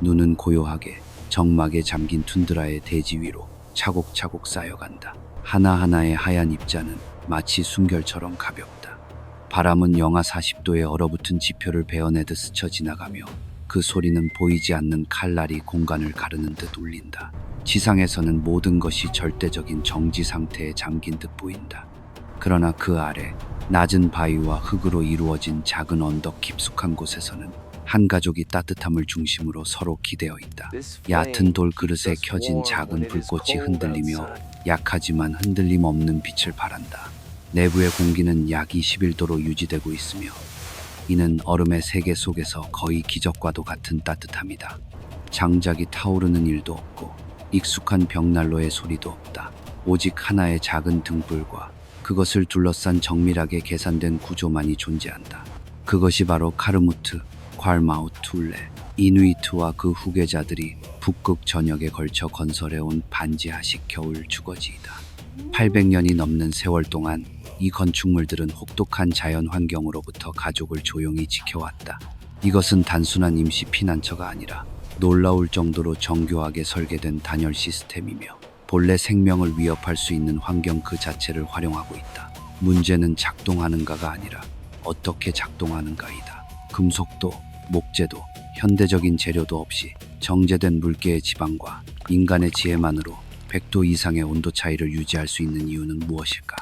눈은 고요하게 적막에 잠긴 툰드라의 대지 위로 차곡차곡 쌓여간다. 하나하나의 하얀 입자는 마치 숨결처럼 가볍다. 바람은 영하 40도에 얼어붙은 지표를 베어내듯 스쳐 지나가며 그 소리는 보이지 않는 칼날이 공간을 가르는 듯 울린다. 지상에서는 모든 것이 절대적인 정지 상태에 잠긴 듯 보인다. 그러나 그 아래 낮은 바위와 흙으로 이루어진 작은 언덕 깊숙한 곳에서는 한 가족이 따뜻함을 중심으로 서로 기대어 있다. 얕은 돌 그릇에 켜진 작은 불꽃이 흔들리며 약하지만 흔들림 없는 빛을 발한다. 내부의 공기는 약 21도로 유지되고 있으며 이는 얼음의 세계 속에서 거의 기적과도 같은 따뜻함이다. 장작이 타오르는 일도 없고 익숙한 벽난로의 소리도 없다. 오직 하나의 작은 등불과 그것을 둘러싼 정밀하게 계산된 구조만이 존재한다. 그것이 바로 카르무트, 괄마우 툴레, 이누이트와 그 후계자들이 북극 전역에 걸쳐 건설해온 반지하식 겨울 주거지이다. 800년이 넘는 세월 동안 이 건축물들은 혹독한 자연 환경으로부터 가족을 조용히 지켜왔다. 이것은 단순한 임시 피난처가 아니라 놀라울 정도로 정교하게 설계된 단열 시스템이며 본래 생명을 위협할 수 있는 환경 그 자체를 활용하고 있다. 문제는 작동하는가가 아니라 어떻게 작동하는가이다. 금속도, 목재도, 현대적인 재료도 없이 정제된 물개의 지방과 인간의 지혜만으로 100도 이상의 온도 차이를 유지할 수 있는 이유는 무엇일까?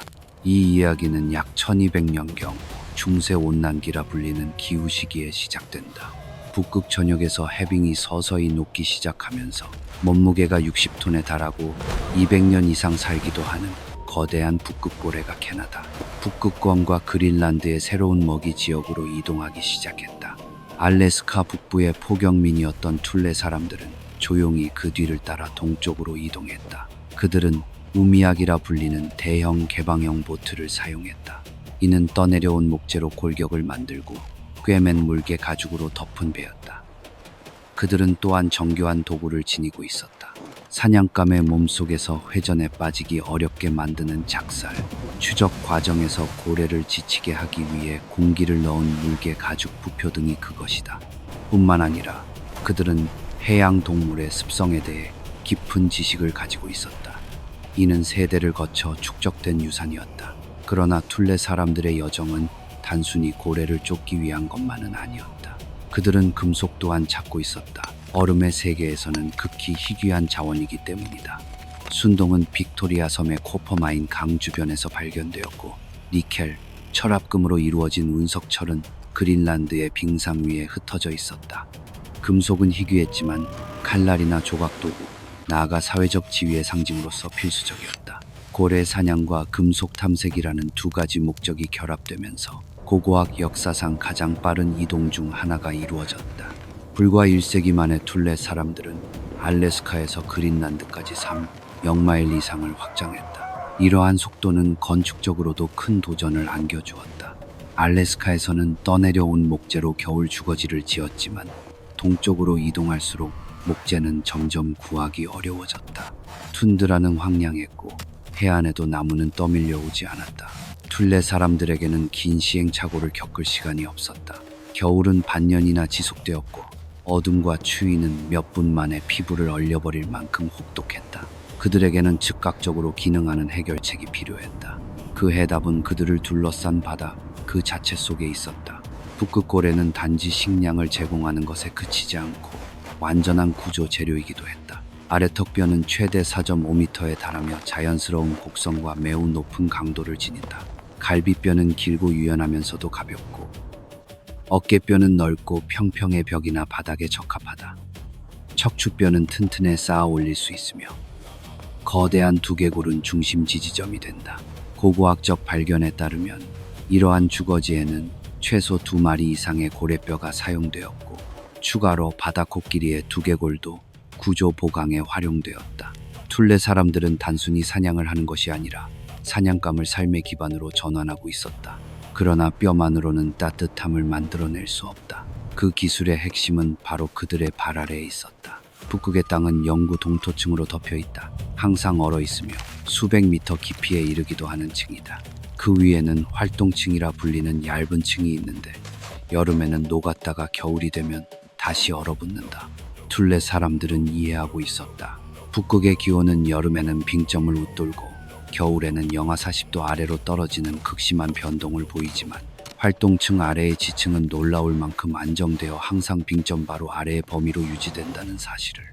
이 이야기는 약 1200년경 중세 온난기라 불리는 기후 시기에 시작된다. 북극 전역에서 해빙이 서서히 녹기 시작하면서 몸무게가 60톤에 달하고 200년 이상 살기도 하는 거대한 북극고래가 캐나다, 북극권과 그린란드의 새로운 먹이 지역으로 이동하기 시작했다. 알래스카 북부의 포경민이었던 툴레 사람들은 조용히 그 뒤를 따라 동쪽으로 이동했다. 그들은 우미약이라 불리는 대형 개방형 보트를 사용했다. 이는 떠내려온 목재로 골격을 만들고 꿰맨 물개 가죽으로 덮은 배였다. 그들은 또한 정교한 도구를 지니고 있었다. 사냥감의 몸속에서 회전에 빠지기 어렵게 만드는 작살, 추적 과정에서 고래를 지치게 하기 위해 공기를 넣은 물개 가죽 부표 등이 그것이다. 뿐만 아니라 그들은 해양 동물의 습성에 대해 깊은 지식을 가지고 있었다. 이는 세대를 거쳐 축적된 유산이었다. 그러나 툴레 사람들의 여정은 단순히 고래를 쫓기 위한 것만은 아니었다. 그들은 금속 또한 찾고 있었다. 얼음의 세계에서는 극히 희귀한 자원이기 때문이다. 순동은 빅토리아 섬의 코퍼마인 강 주변에서 발견되었고, 니켈, 철합금으로 이루어진 운석철은 그린란드의 빙상 위에 흩어져 있었다. 금속은 희귀했지만 칼날이나 조각도구, 나아가 사회적 지위의 상징으로서 필수적이었다. 고래 사냥과 금속 탐색이라는 두 가지 목적이 결합되면서 고고학 역사상 가장 빠른 이동 중 하나가 이루어졌다. 불과 1세기 만에 툴레 사람들은 알래스카에서 그린란드까지 0마일 이상을 확장했다. 이러한 속도는 건축적으로도 큰 도전을 안겨주었다. 알래스카에서는 떠내려온 목재로 겨울 주거지를 지었지만 동쪽으로 이동할수록 목재는 점점 구하기 어려워졌다. 툰드라는 황량했고 해안에도 나무는 떠밀려 오지 않았다. 툴레 사람들에게는 긴 시행착오를 겪을 시간이 없었다. 겨울은 반년이나 지속되었고 어둠과 추위는 몇 분 만에 피부를 얼려버릴 만큼 혹독했다. 그들에게는 즉각적으로 기능하는 해결책이 필요했다. 그 해답은 그들을 둘러싼 바다 그 자체 속에 있었다. 북극고래는 단지 식량을 제공하는 것에 그치지 않고 완전한 구조 재료이기도 했다. 아래턱뼈는 최대 4.5m에 달하며 자연스러운 곡선과 매우 높은 강도를 지닌다. 갈비뼈는 길고 유연하면서도 가볍고 어깨뼈는 넓고 평평해 벽이나 바닥에 적합하다. 척추뼈는 튼튼해 쌓아 올릴 수 있으며 거대한 두개골은 중심 지지점이 된다. 고고학적 발견에 따르면 이러한 주거지에는 최소 2마리 이상의 고래뼈가 사용되었고 추가로 바다 코끼리의 두개골도 구조 보강에 활용되었다. 툴레 사람들은 단순히 사냥을 하는 것이 아니라 사냥감을 삶의 기반으로 전환하고 있었다. 그러나 뼈만으로는 따뜻함을 만들어낼 수 없다. 그 기술의 핵심은 바로 그들의 발 아래에 있었다. 북극의 땅은 영구 동토층으로 덮여 있다. 항상 얼어 있으며 수백 미터 깊이에 이르기도 하는 층이다. 그 위에는 활동층이라 불리는 얇은 층이 있는데 여름에는 녹았다가 겨울이 되면 다시 얼어붙는다. 툴레 사람들은 이해하고 있었다. 북극의 기온은 여름에는 빙점을 웃돌고 겨울에는 영하 40도 아래로 떨어지는 극심한 변동을 보이지만 활동층 아래의 지층은 놀라울 만큼 안정되어 항상 빙점 바로 아래의 범위로 유지된다는 사실을.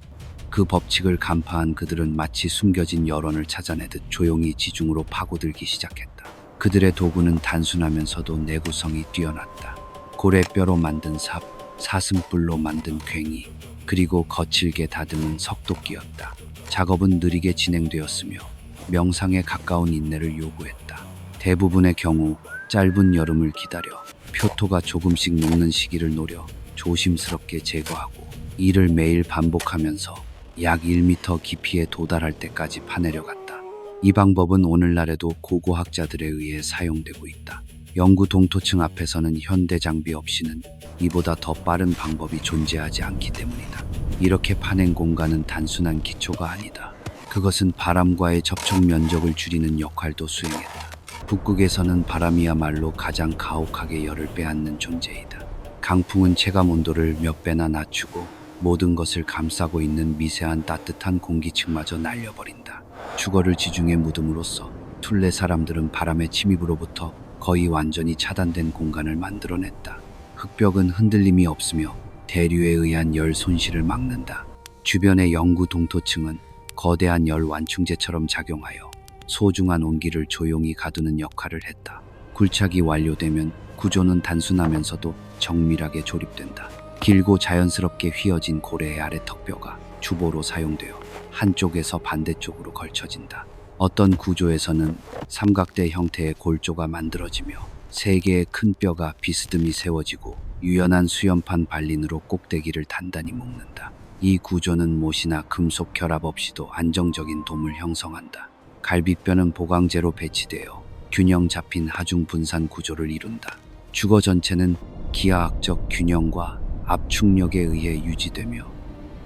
그 법칙을 간파한 그들은 마치 숨겨진 열원을 찾아내듯 조용히 지중으로 파고들기 시작했다. 그들의 도구는 단순하면서도 내구성이 뛰어났다. 고래뼈로 만든 삽, 사슴뿔로 만든 괭이, 그리고 거칠게 다듬은 석도끼였다. 작업은 느리게 진행되었으며 명상에 가까운 인내를 요구했다. 대부분의 경우 짧은 여름을 기다려 표토가 조금씩 녹는 시기를 노려 조심스럽게 제거하고 이를 매일 반복하면서 약 1m 깊이에 도달할 때까지 파내려갔다. 이 방법은 오늘날에도 고고학자들에 의해 사용되고 있다. 영구 동토층 앞에서는 현대 장비 없이는 이보다 더 빠른 방법이 존재하지 않기 때문이다. 이렇게 파낸 공간은 단순한 기초가 아니다. 그것은 바람과의 접촉 면적을 줄이는 역할도 수행했다. 북극에서는 바람이야말로 가장 가혹하게 열을 빼앗는 존재이다. 강풍은 체감 온도를 몇 배나 낮추고 모든 것을 감싸고 있는 미세한 따뜻한 공기층마저 날려버린다. 주거를 지중해 묻음으로써 툴레 사람들은 바람의 침입으로부터 거의 완전히 차단된 공간을 만들어냈다. 흙벽은 흔들림이 없으며 대류에 의한 열 손실을 막는다. 주변의 영구 동토층은 거대한 열 완충제처럼 작용하여 소중한 온기를 조용히 가두는 역할을 했다. 굴착이 완료되면 구조는 단순하면서도 정밀하게 조립된다. 길고 자연스럽게 휘어진 고래의 아래 턱뼈가 주보로 사용되어 한쪽에서 반대쪽으로 걸쳐진다. 어떤 구조에서는 삼각대 형태의 골조가 만들어지며 세 개의 큰 뼈가 비스듬히 세워지고 유연한 수연판 발린으로 꼭대기를 단단히 묶는다. 이 구조는 못이나 금속 결합 없이도 안정적인 돔을 형성한다. 갈비뼈는 보강제로 배치되어 균형 잡힌 하중 분산 구조를 이룬다. 주거 전체는 기하학적 균형과 압축력에 의해 유지되며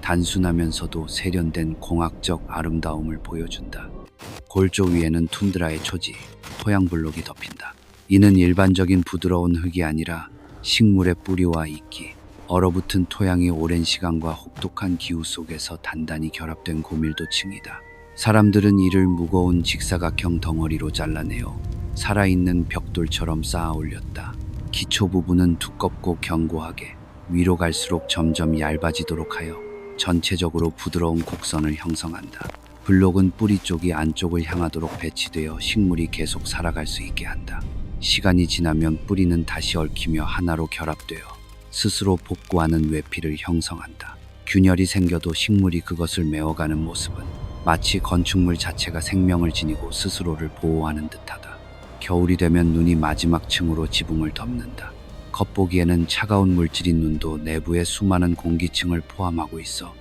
단순하면서도 세련된 공학적 아름다움을 보여준다. 골조 위에는 툰드라의 초지, 토양 블록이 덮인다. 이는 일반적인 부드러운 흙이 아니라 식물의 뿌리와 이끼, 얼어붙은 토양이 오랜 시간과 혹독한 기후 속에서 단단히 결합된 고밀도층이다. 사람들은 이를 무거운 직사각형 덩어리로 잘라내어 살아있는 벽돌처럼 쌓아 올렸다. 기초 부분은 두껍고 견고하게 위로 갈수록 점점 얇아지도록 하여 전체적으로 부드러운 곡선을 형성한다. 블록은 뿌리 쪽이 안쪽을 향하도록 배치되어 식물이 계속 살아갈 수 있게 한다. 시간이 지나면 뿌리는 다시 얽히며 하나로 결합되어 스스로 복구하는 외피를 형성한다. 균열이 생겨도 식물이 그것을 메워가는 모습은 마치 건축물 자체가 생명을 지니고 스스로를 보호하는 듯하다. 겨울이 되면 눈이 마지막 층으로 지붕을 덮는다. 겉보기에는 차가운 물질인 눈도 내부에 수많은 공기층을 포함하고 있어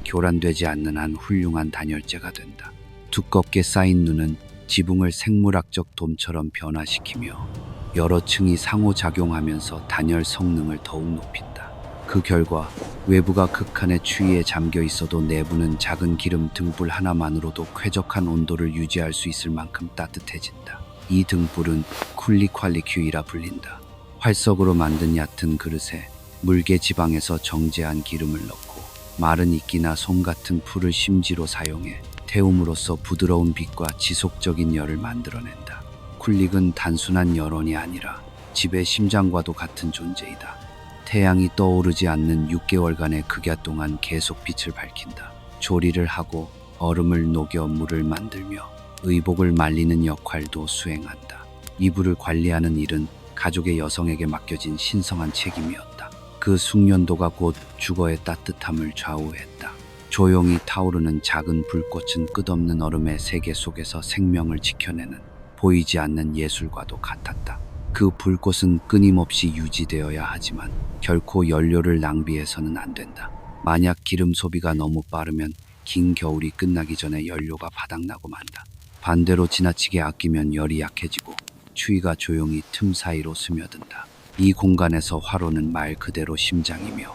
교란되지 않는 한 훌륭한 단열재가 된다. 두껍게 쌓인 눈은 지붕을 생물학적 돔처럼 변화시키며 여러 층이 상호작용하면서 단열 성능을 더욱 높인다. 그 결과 외부가 극한의 추위에 잠겨 있어도 내부는 작은 기름 등불 하나만으로도 쾌적한 온도를 유지할 수 있을 만큼 따뜻해진다. 이 등불은 쿨리퀄리큐이라 불린다. 활석으로 만든 얕은 그릇에 물개 지방에서 정제한 기름을 넣고 마른 이끼나 솜 같은 풀을 심지로 사용해 태움으로써 부드러운 빛과 지속적인 열을 만들어낸다. 쿨릭은 단순한 열원이 아니라 집의 심장과도 같은 존재이다. 태양이 떠오르지 않는 6개월간의 극야 동안 계속 빛을 밝힌다. 조리를 하고 얼음을 녹여 물을 만들며 의복을 말리는 역할도 수행한다. 이불을 관리하는 일은 가족의 여성에게 맡겨진 신성한 책임이었다. 그 숙련도가 곧 주거의 따뜻함을 좌우했다. 조용히 타오르는 작은 불꽃은 끝없는 얼음의 세계 속에서 생명을 지켜내는 보이지 않는 예술과도 같았다. 그 불꽃은 끊임없이 유지되어야 하지만 결코 연료를 낭비해서는 안 된다. 만약 기름 소비가 너무 빠르면 긴 겨울이 끝나기 전에 연료가 바닥나고 만다. 반대로 지나치게 아끼면 열이 약해지고 추위가 조용히 틈 사이로 스며든다. 이 공간에서 화로는 말 그대로 심장이며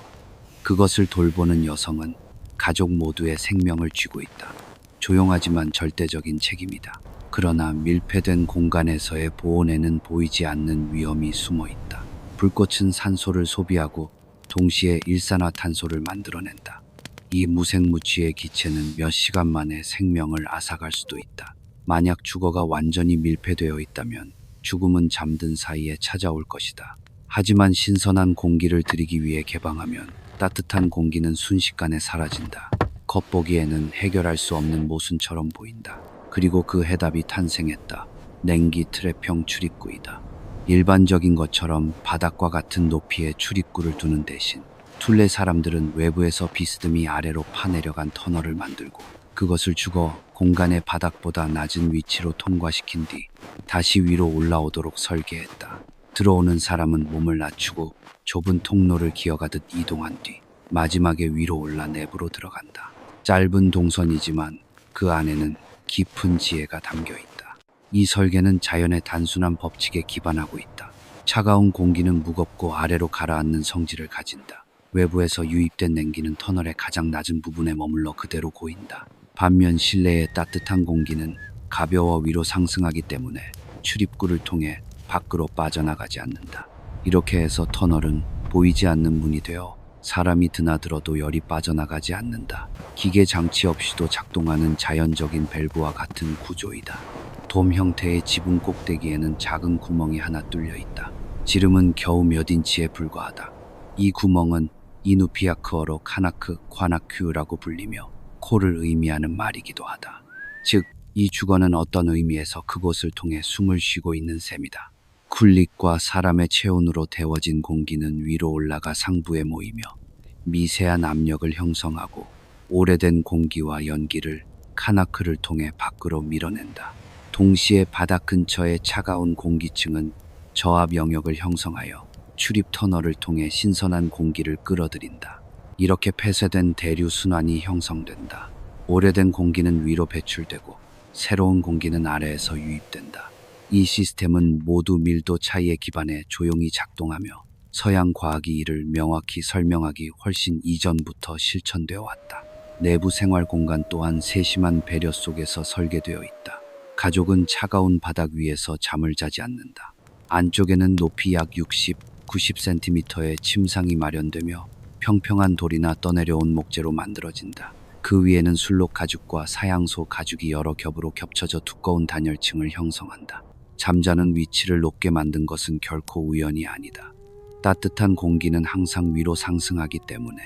그것을 돌보는 여성은 가족 모두의 생명을 쥐고 있다. 조용하지만 절대적인 책임이다. 그러나 밀폐된 공간에서의 보온에는 보이지 않는 위험이 숨어 있다. 불꽃은 산소를 소비하고 동시에 일산화탄소를 만들어낸다. 이 무색무취의 기체는 몇 시간 만에 생명을 앗아갈 수도 있다. 만약 주거가 완전히 밀폐되어 있다면 죽음은 잠든 사이에 찾아올 것이다. 하지만 신선한 공기를 들이기 위해 개방하면 따뜻한 공기는 순식간에 사라진다. 겉보기에는 해결할 수 없는 모순처럼 보인다. 그리고 그 해답이 탄생했다. 냉기 트랩형 출입구이다. 일반적인 것처럼 바닥과 같은 높이의 출입구를 두는 대신 툴레 사람들은 외부에서 비스듬히 아래로 파내려간 터널을 만들고 그것을 주거 공간의 바닥보다 낮은 위치로 통과시킨 뒤 다시 위로 올라오도록 설계했다. 들어오는 사람은 몸을 낮추고 좁은 통로를 기어가듯 이동한 뒤 마지막에 위로 올라 내부로 들어간다. 짧은 동선이지만 그 안에는 깊은 지혜가 담겨 있다. 이 설계는 자연의 단순한 법칙에 기반하고 있다. 차가운 공기는 무겁고 아래로 가라앉는 성질을 가진다. 외부에서 유입된 냉기는 터널의 가장 낮은 부분에 머물러 그대로 고인다. 반면 실내의 따뜻한 공기는 가벼워 위로 상승하기 때문에 출입구를 통해 밖으로 빠져나가지 않는다. 이렇게 해서 터널은 보이지 않는 문이 되어 사람이 드나들어도 열이 빠져나가지 않는다. 기계 장치 없이도 작동하는 자연적인 밸브와 같은 구조이다. 돔 형태의 지붕 꼭대기에는 작은 구멍이 하나 뚫려 있다. 지름은 겨우 몇 인치에 불과하다. 이 구멍은 이누피아크어로 카나크, 콰나큐라고 불리며 코를 의미하는 말이기도 하다. 즉, 이 주거는 어떤 의미에서 그곳을 통해 숨을 쉬고 있는 셈이다. 쿨릭과 사람의 체온으로 데워진 공기는 위로 올라가 상부에 모이며 미세한 압력을 형성하고 오래된 공기와 연기를 카나크를 통해 밖으로 밀어낸다. 동시에 바닥 근처의 차가운 공기층은 저압 영역을 형성하여 출입 터널을 통해 신선한 공기를 끌어들인다. 이렇게 폐쇄된 대류 순환이 형성된다. 오래된 공기는 위로 배출되고 새로운 공기는 아래에서 유입된다. 이 시스템은 모두 밀도 차이에 기반해 조용히 작동하며 서양 과학이 이를 명확히 설명하기 훨씬 이전부터 실천되어 왔다. 내부 생활 공간 또한 세심한 배려 속에서 설계되어 있다. 가족은 차가운 바닥 위에서 잠을 자지 않는다. 안쪽에는 높이 약 60, 90cm의 침상이 마련되며 평평한 돌이나 떠내려온 목재로 만들어진다. 그 위에는 술록 가죽과 사양소 가죽이 여러 겹으로 겹쳐져 두꺼운 단열층을 형성한다. 잠자는 위치를 높게 만든 것은 결코 우연이 아니다. 따뜻한 공기는 항상 위로 상승하기 때문에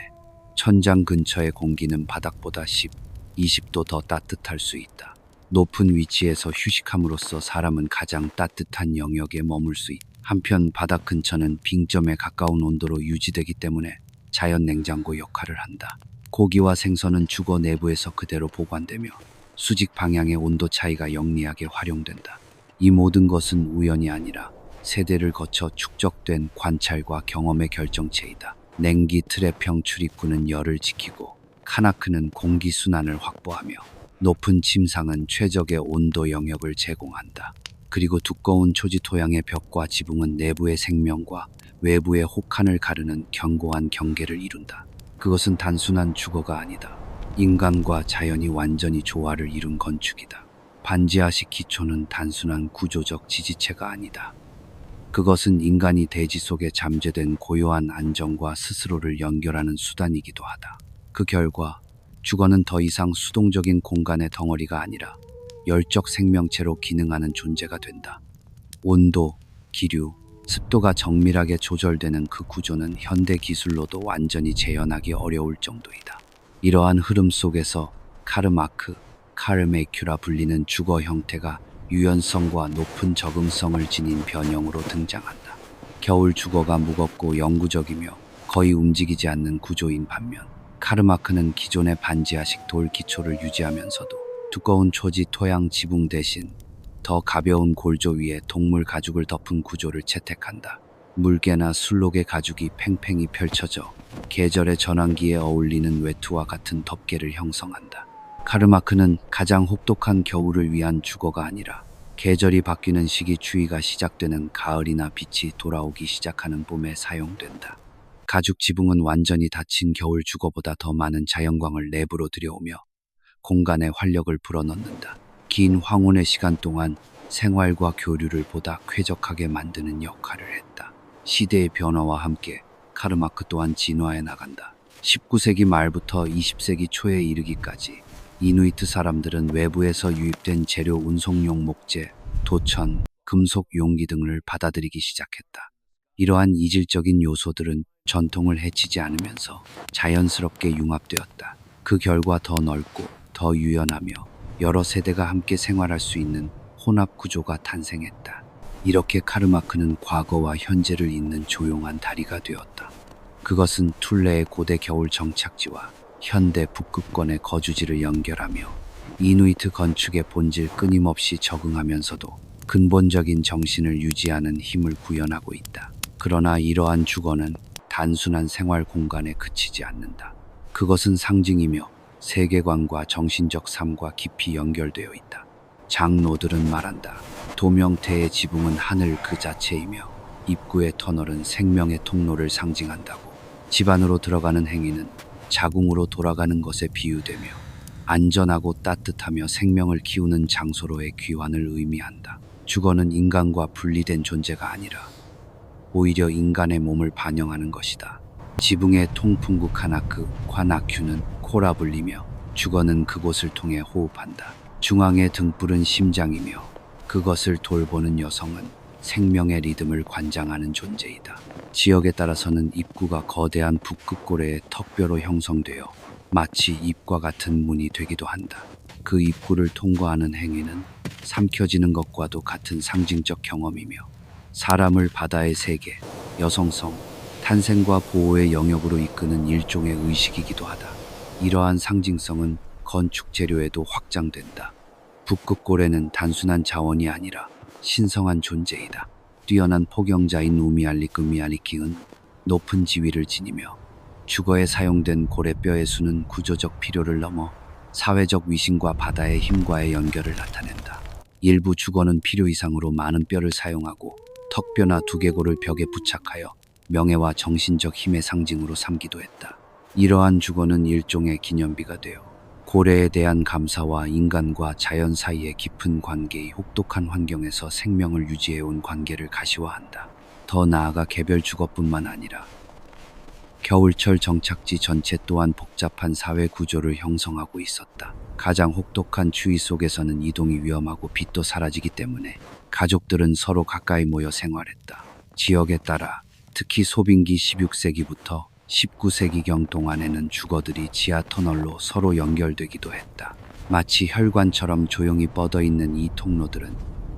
천장 근처의 공기는 바닥보다 10, 20도 더 따뜻할 수 있다. 높은 위치에서 휴식함으로써 사람은 가장 따뜻한 영역에 머물 수 있다. 한편 바닥 근처는 빙점에 가까운 온도로 유지되기 때문에 자연 냉장고 역할을 한다. 고기와 생선은 주거 내부에서 그대로 보관되며 수직 방향의 온도 차이가 영리하게 활용된다. 이 모든 것은 우연이 아니라 세대를 거쳐 축적된 관찰과 경험의 결정체이다. 냉기 트랩형 출입구는 열을 지키고 카나크는 공기 순환을 확보하며 높은 침상은 최적의 온도 영역을 제공한다. 그리고 두꺼운 초지 토양의 벽과 지붕은 내부의 생명과 외부의 혹한을 가르는 견고한 경계를 이룬다. 그것은 단순한 주거가 아니다. 인간과 자연이 완전히 조화를 이룬 건축이다. 반지하식 기초는 단순한 구조적 지지체가 아니다. 그것은 인간이 대지 속에 잠재된 고요한 안정과 스스로를 연결하는 수단이기도 하다. 그 결과 주거는 더 이상 수동적인 공간의 덩어리가 아니라 열적 생명체로 기능하는 존재가 된다. 온도, 기류, 습도가 정밀하게 조절되는 그 구조는 현대 기술로도 완전히 재현하기 어려울 정도이다. 이러한 흐름 속에서 카르마크, 카르메큐라 불리는 주거 형태가 유연성과 높은 적응성을 지닌 변형으로 등장한다. 겨울 주거가 무겁고 영구적이며 거의 움직이지 않는 구조인 반면 카르마크는 기존의 반지하식 돌 기초를 유지하면서도 두꺼운 초지 토양 지붕 대신 더 가벼운 골조 위에 동물 가죽을 덮은 구조를 채택한다. 물개나 술록의 가죽이 팽팽히 펼쳐져 계절의 전환기에 어울리는 외투와 같은 덮개를 형성한다. 카르마크는 가장 혹독한 겨울을 위한 주거가 아니라 계절이 바뀌는 시기 추위가 시작되는 가을이나 빛이 돌아오기 시작하는 봄에 사용된다. 가죽 지붕은 완전히 닫힌 겨울 주거보다 더 많은 자연광을 내부로 들여오며 공간에 활력을 불어넣는다. 긴 황혼의 시간 동안 생활과 교류를 보다 쾌적하게 만드는 역할을 했다. 시대의 변화와 함께 카르마크 또한 진화해 나간다. 19세기 말부터 20세기 초에 이르기까지 이누이트 사람들은 외부에서 유입된 재료 운송용 목재, 도천, 금속 용기 등을 받아들이기 시작했다. 이러한 이질적인 요소들은 전통을 해치지 않으면서 자연스럽게 융합되었다. 그 결과 더 넓고 더 유연하며 여러 세대가 함께 생활할 수 있는 혼합 구조가 탄생했다. 이렇게 카르마크는 과거와 현재를 잇는 조용한 다리가 되었다. 그것은 툴레의 고대 겨울 정착지와 현대 북극권의 거주지를 연결하며 이누이트 건축의 본질 끊임없이 적응하면서도 근본적인 정신을 유지하는 힘을 구현하고 있다. 그러나 이러한 주거는 단순한 생활 공간에 그치지 않는다. 그것은 상징이며 세계관과 정신적 삶과 깊이 연결되어 있다. 장로들은 말한다. 도명태의 지붕은 하늘 그 자체이며 입구의 터널은 생명의 통로를 상징한다고. 집 안으로 들어가는 행위는 자궁으로 돌아가는 것에 비유되며 안전하고 따뜻하며 생명을 키우는 장소로의 귀환을 의미한다. 주거는 인간과 분리된 존재가 아니라 오히려 인간의 몸을 반영하는 것이다. 지붕의 통풍구 카나크, 콰나큐는 코라 불리며 주거는 그곳을 통해 호흡한다. 중앙의 등불은 심장이며 그것을 돌보는 여성은 생명의 리듬을 관장하는 존재이다. 지역에 따라서는 입구가 거대한 북극고래의 턱뼈로 형성되어 마치 입과 같은 문이 되기도 한다. 그 입구를 통과하는 행위는 삼켜지는 것과도 같은 상징적 경험이며 사람을 바다의 세계, 여성성, 탄생과 보호의 영역으로 이끄는 일종의 의식이기도 하다. 이러한 상징성은 건축 재료에도 확장된다. 북극고래는 단순한 자원이 아니라 신성한 존재이다. 뛰어난 포경자인 우미알리크미알리킹은 높은 지위를 지니며 주거에 사용된 고래뼈의 수는 구조적 필요를 넘어 사회적 위신과 바다의 힘과의 연결을 나타낸다. 일부 주거는 필요 이상으로 많은 뼈를 사용하고 턱뼈나 두개골을 벽에 부착하여 명예와 정신적 힘의 상징으로 삼기도 했다. 이러한 주거는 일종의 기념비가 되어 고래에 대한 감사와 인간과 자연 사이의 깊은 관계의 혹독한 환경에서 생명을 유지해온 관계를 가시화한다. 더 나아가 개별 주거뿐만 아니라 겨울철 정착지 전체 또한 복잡한 사회 구조를 형성하고 있었다. 가장 혹독한 추위 속에서는 이동이 위험하고 빛도 사라지기 때문에 가족들은 서로 가까이 모여 생활했다. 지역에 따라 특히 소빙기 16세기부터 19세기경 동안에는 주거들이 지하 터널로 서로 연결되기도 했다. 마치 혈관처럼 조용히 뻗어있는 이 통로들은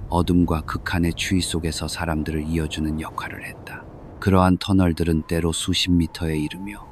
어둠과 극한의 추위 속에서 사람들을 이어주는 역할을 했다. 그러한 터널들은 때로 수십 미터에 이르며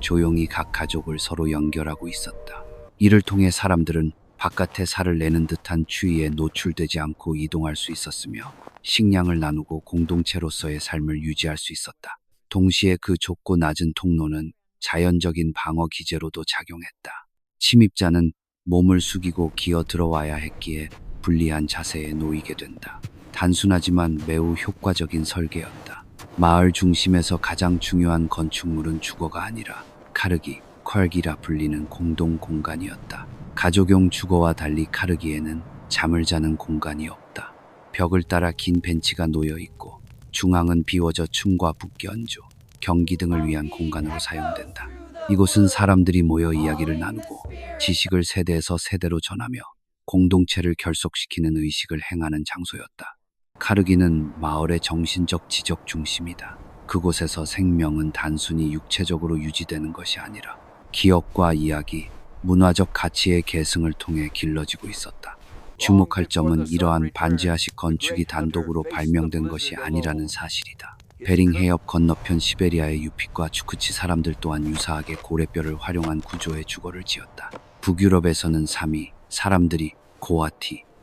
조용히 각 가족을 서로 연결하고 있었다. 이를 통해 사람들은 바깥에 살을 내는 듯한 추위에 노출되지 않고 이동할 수 있었으며 식량을 나누고 공동체로서의 삶을 유지할 수 있었다. 동시에 그 좁고 낮은 통로는 자연적인 방어 기제로도 작용했다. 침입자는 몸을 숙이고 기어 들어와야 했기에 불리한 자세에 놓이게 된다. 단순하지만 매우 효과적인 설계였다. 마을 중심에서 가장 중요한 건축물은 주거가 아니라 카르기, 퀄기라 불리는 공동 공간이었다. 가족용 주거와 달리 카르기에는 잠을 자는 공간이 없다. 벽을 따라 긴 벤치가 놓여 있고 중앙은 비워져 춤과 북기 연주, 경기 등을 위한 공간으로 사용된다. 이곳은 사람들이 모여 이야기를 나누고 지식을 세대에서 세대로 전하며 공동체를 결속시키는 의식을 행하는 장소였다. 카르기는 마을의 정신적 지적 중심이다. 그곳에서 생명은 단순히 육체적으로 유지되는 것이 아니라 기억과 이야기, 문화적 가치의 계승을 통해 길러지고 있었다. 주목할 점은 이러한 반지하식 건축이 단독으로 발명된 것이 아니라는 사실이다. 베링 해협 건너편 시베리아의 유픽과 추크치 사람들 또한 유사하게 고래뼈를 활용한 구조의 주거를 지었다. 북유럽에서는 사미, 사람들이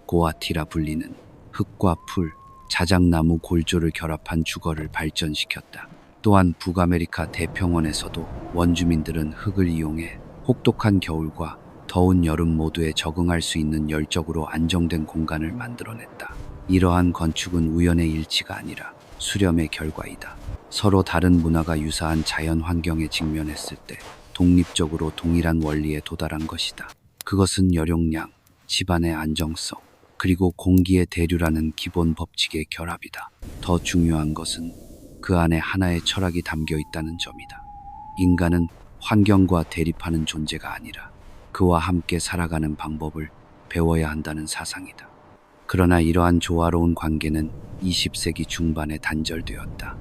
고아티라 불리는 흙과 풀, 자작나무 골조를 결합한 주거를 발전시켰다. 또한 북아메리카 대평원에서도 원주민들은 흙을 이용해 혹독한 겨울과 더운 여름 모두에 적응할 수 있는 열적으로 안정된 공간을 만들어냈다. 이러한 건축은 우연의 일치가 아니라 수렴의 결과이다. 서로 다른 문화가 유사한 자연 환경에 직면했을 때 독립적으로 동일한 원리에 도달한 것이다. 그것은 여룡량, 집안의 안정성, 그리고 공기의 대류라는 기본 법칙의 결합이다. 더 중요한 것은 그 안에 하나의 철학이 담겨 있다는 점이다. 인간은 환경과 대립하는 존재가 아니라 그와 함께 살아가는 방법을 배워야 한다는 사상이다. 그러나 이러한 조화로운 관계는 20세기 중반에 단절되었다.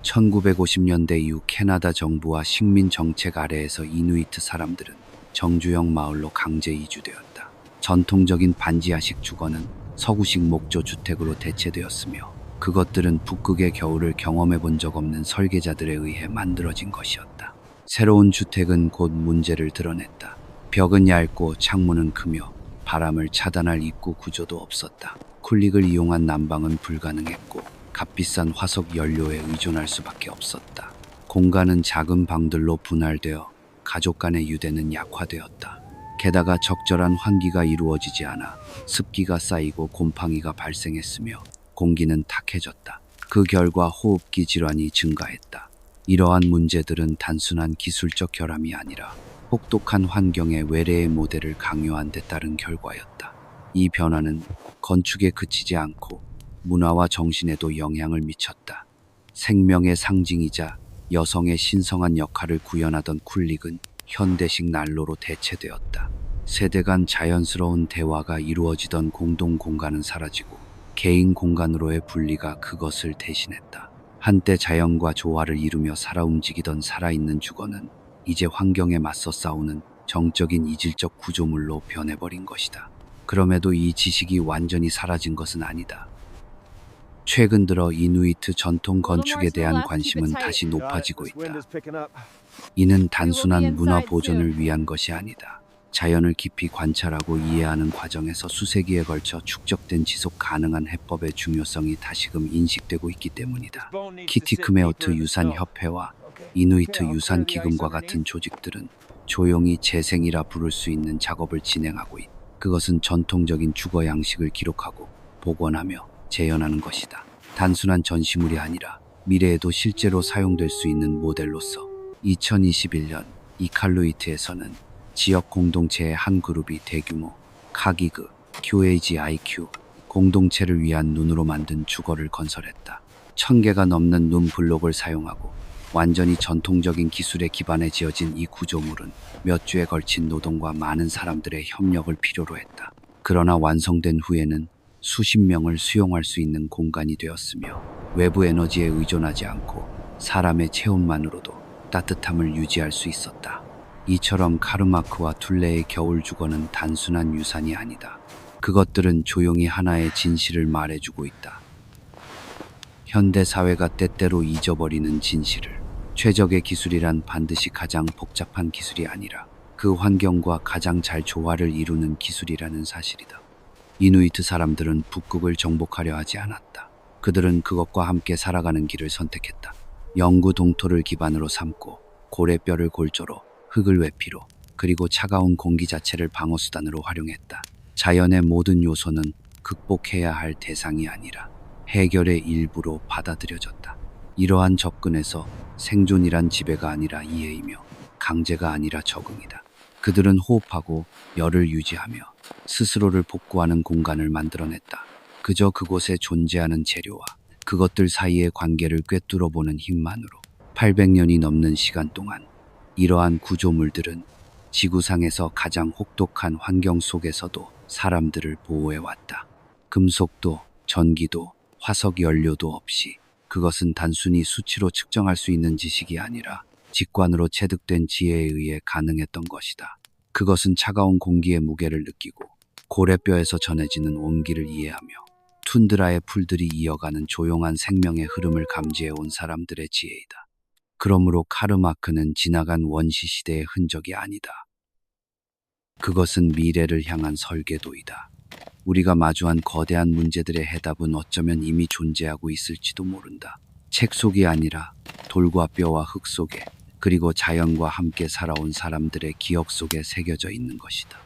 1950년대 이후 캐나다 정부와 식민 정책 아래에서 이누이트 사람들은 정주영 마을로 강제 이주되었다. 전통적인 반지하식 주거는 서구식 목조 주택으로 대체되었으며 그것들은 북극의 겨울을 경험해 본 적 없는 설계자들에 의해 만들어진 것이었다. 새로운 주택은 곧 문제를 드러냈다. 벽은 얇고 창문은 크며 바람을 차단할 입구 구조도 없었다. 쿨릭을 이용한 난방은 불가능했고 값비싼 화석 연료에 의존할 수밖에 없었다. 공간은 작은 방들로 분할되어 가족 간의 유대는 약화되었다. 게다가 적절한 환기가 이루어지지 않아 습기가 쌓이고 곰팡이가 발생했으며 공기는 탁해졌다. 그 결과 호흡기 질환이 증가했다. 이러한 문제들은 단순한 기술적 결함이 아니라 혹독한 환경의 외래의 모델을 강요한 데 따른 결과였다. 이 변화는 건축에 그치지 않고 문화와 정신에도 영향을 미쳤다. 생명의 상징이자 여성의 신성한 역할을 구현하던 쿨릭은 현대식 난로로 대체되었다. 세대 간 자연스러운 대화가 이루어지던 공동 공간은 사라지고 개인 공간으로의 분리가 그것을 대신했다. 한때 자연과 조화를 이루며 살아 움직이던 살아있는 주거는 이제 환경에 맞서 싸우는 정적인 이질적 구조물로 변해버린 것이다. 그럼에도 이 지식이 완전히 사라진 것은 아니다. 최근 들어 이누이트 전통 건축에 대한 관심은 다시 높아지고 있다. 이는 단순한 문화 보존을 위한 것이 아니다. 자연을 깊이 관찰하고 이해하는 과정에서 수세기에 걸쳐 축적된 지속 가능한 해법의 중요성이 다시금 인식되고 있기 때문이다. 키티크메오트 유산협회와 이누이트 유산기금과 같은 조직들은 조용히 재생이라 부를 수 있는 작업을 진행하고 있다. 그것은 전통적인 주거 양식을 기록하고 복원하며 재현하는 것이다. 단순한 전시물이 아니라 미래에도 실제로 사용될 수 있는 모델로서 2021년 이칼루이트에서는 지역 공동체의 한 그룹이 대규모 카기그 QAGIQ 공동체를 위한 눈으로 만든 주거를 건설했다. 1000개가 넘는 눈 블록을 사용하고 완전히 전통적인 기술에 기반해 지어진 이 구조물은 몇 주에 걸친 노동과 많은 사람들의 협력을 필요로 했다. 그러나 완성된 후에는 수십 명을 수용할 수 있는 공간이 되었으며 외부 에너지에 의존하지 않고 사람의 체온만으로도 따뜻함을 유지할 수 있었다. 이처럼 카르마크와 툴레의 겨울 주거는 단순한 유산이 아니다. 그것들은 조용히 하나의 진실을 말해주고 있다. 현대 사회가 때때로 잊어버리는 진실을. 최적의 기술이란 반드시 가장 복잡한 기술이 아니라 그 환경과 가장 잘 조화를 이루는 기술이라는 사실이다. 이누이트 사람들은 북극을 정복하려 하지 않았다. 그들은 그것과 함께 살아가는 길을 선택했다. 영구 동토를 기반으로 삼고 고래뼈를 골조로, 흙을 외피로, 그리고 차가운 공기 자체를 방어수단으로 활용했다. 자연의 모든 요소는 극복해야 할 대상이 아니라 해결의 일부로 받아들여졌다. 이러한 접근에서 생존이란 지배가 아니라 이해이며 강제가 아니라 적응이다. 그들은 호흡하고 열을 유지하며 스스로를 복구하는 공간을 만들어냈다. 그저 그곳에 존재하는 재료와 그것들 사이의 관계를 꿰뚫어보는 힘만으로 800년이 넘는 시간 동안 이러한 구조물들은 지구상에서 가장 혹독한 환경 속에서도 사람들을 보호해왔다. 금속도, 전기도, 화석 연료도 없이 그것은 단순히 수치로 측정할 수 있는 지식이 아니라 직관으로 체득된 지혜에 의해 가능했던 것이다. 그것은 차가운 공기의 무게를 느끼고 고래뼈에서 전해지는 온기를 이해하며 툰드라의 풀들이 이어가는 조용한 생명의 흐름을 감지해온 사람들의 지혜이다. 그러므로 카르마크는 지나간 원시 시대의 흔적이 아니다. 그것은 미래를 향한 설계도이다. 우리가 마주한 거대한 문제들의 해답은 어쩌면 이미 존재하고 있을지도 모른다. 책 속이 아니라 돌과 뼈와 흙 속에, 그리고 자연과 함께 살아온 사람들의 기억 속에 새겨져 있는 것이다.